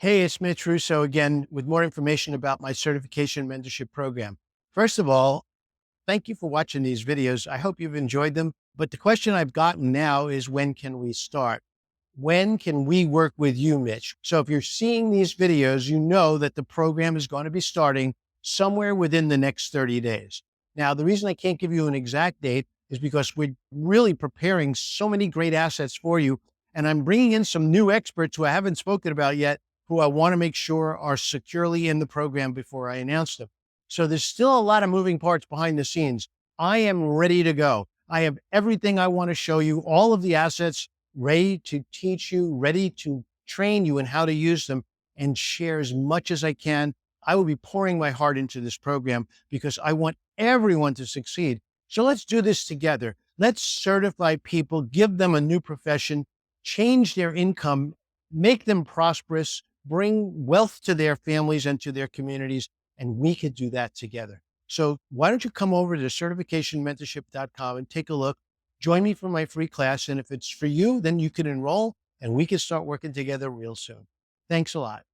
Hey, it's Mitch Russo again with more information about my certification mentorship program. First of all, thank you for watching these videos. I hope you've enjoyed them. But the question I've gotten now is, when can we start? When can we work with you, Mitch? So if you're seeing these videos, you know that the program is going to be starting somewhere within the next 30 days. Now, the reason I can't give you an exact date is because we're really preparing so many great assets for you. And I'm bringing in some new experts who I haven't spoken about yet, who I want to make sure are securely in the program before I announce them. So there's still a lot of moving parts behind the scenes. I am ready to go. I have everything I want to show you, all of the assets ready to teach you, ready to train you in how to use them, and share as much as I can. I will be pouring my heart into this program because I want everyone to succeed. So let's do this together. Let's certify people, give them a new profession, change their income, make them prosperous, bring wealth to their families and to their communities, and we could do that together. So why don't you come over to certificationmentorship.com and take a look. Join me for my free class. And if it's for you, then you can enroll and we can start working together real soon. Thanks a lot.